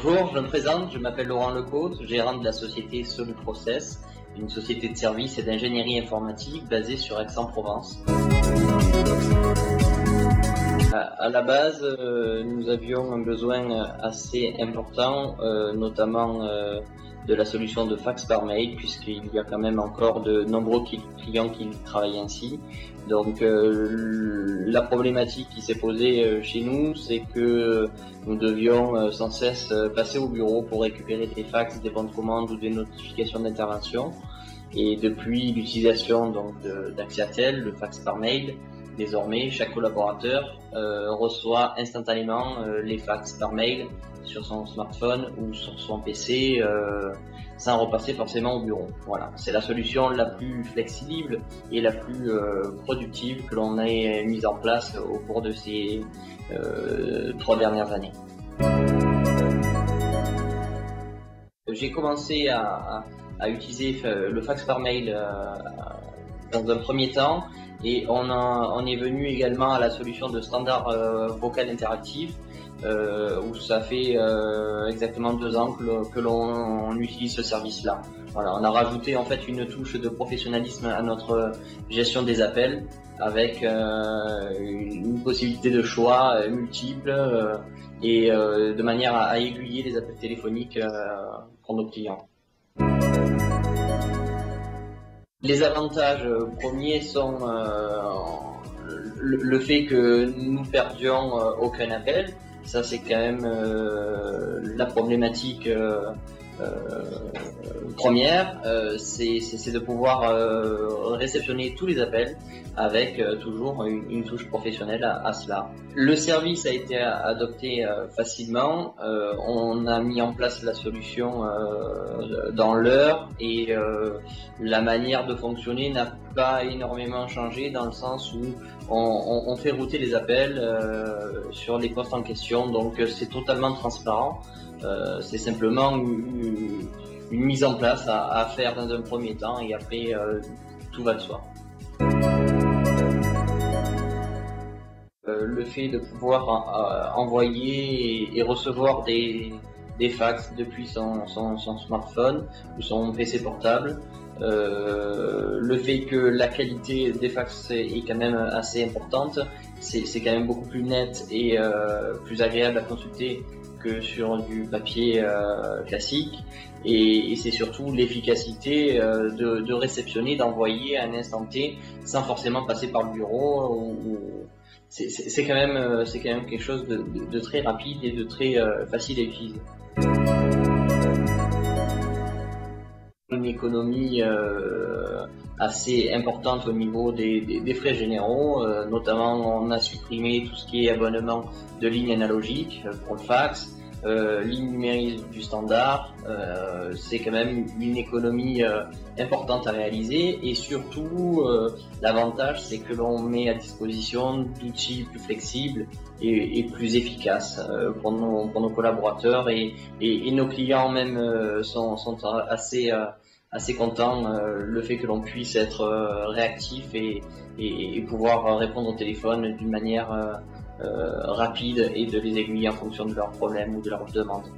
Bonjour, je me présente, je m'appelle Laurent Lecôte, gérant de la société Soluprocess, une société de services et d'ingénierie informatique basée sur Aix-en-Provence. À la base, nous avions un besoin assez important, notamment de la solution de fax par mail, puisqu'il y a quand même encore de nombreux clients qui travaillent ainsi. Donc la problématique qui s'est posée chez nous, c'est que nous devions sans cesse passer au bureau pour récupérer des fax, des bons de commande ou des notifications d'intervention. Et depuis l'utilisation d'Axiatel, le fax par mail, désormais chaque collaborateur reçoit instantanément les fax par mail sur son smartphone ou sur son PC sans repasser forcément au bureau. Voilà, c'est la solution la plus flexible et la plus productive que l'on ait mise en place au cours de ces 3 dernières années. J'ai commencé à utiliser le fax par mail dans un premier temps, et on est venu également à la solution de standard vocal interactif, où ça fait exactement 2 ans que l'on utilise ce service-là. Voilà, on a rajouté en fait une touche de professionnalisme à notre gestion des appels, avec une possibilité de choix multiples et de manière à aiguiller les appels téléphoniques pour nos clients. Les avantages premiers sont le fait que nous perdions aucun appel. Ça, c'est quand même la problématique première, c'est de pouvoir réceptionner tous les appels avec toujours une touche professionnelle à cela. Le service a été adopté facilement, on a mis en place la solution dans l'heure, et la manière de fonctionner n'a pas énormément changé, dans le sens où on fait router les appels sur les postes en question, donc c'est totalement transparent. C'est simplement une mise en place à faire dans un premier temps, et après tout va de soi. Le fait de pouvoir envoyer et recevoir des fax depuis son smartphone ou son PC portable, le fait que la qualité des fax est quand même assez importante, c'est quand même beaucoup plus net et plus agréable à consulter que sur du papier classique, et c'est surtout l'efficacité de réceptionner, d'envoyer à un instant T sans forcément passer par le bureau. C'est quand même quelque chose de très rapide et de très facile à utiliser. Une économie assez importante au niveau des frais généraux, notamment on a supprimé tout ce qui est abonnement de ligne analogique pour le fax, ligne numérique du standard. C'est quand même une économie importante à réaliser, et surtout l'avantage, c'est que l'on met à disposition d'outils plus flexibles et plus efficaces pour nos collaborateurs, et nos clients même sont assez contents, le fait que l'on puisse être réactif et pouvoir répondre au téléphone d'une manière rapide, et de les aiguiller en fonction de leurs problèmes ou de leurs demandes.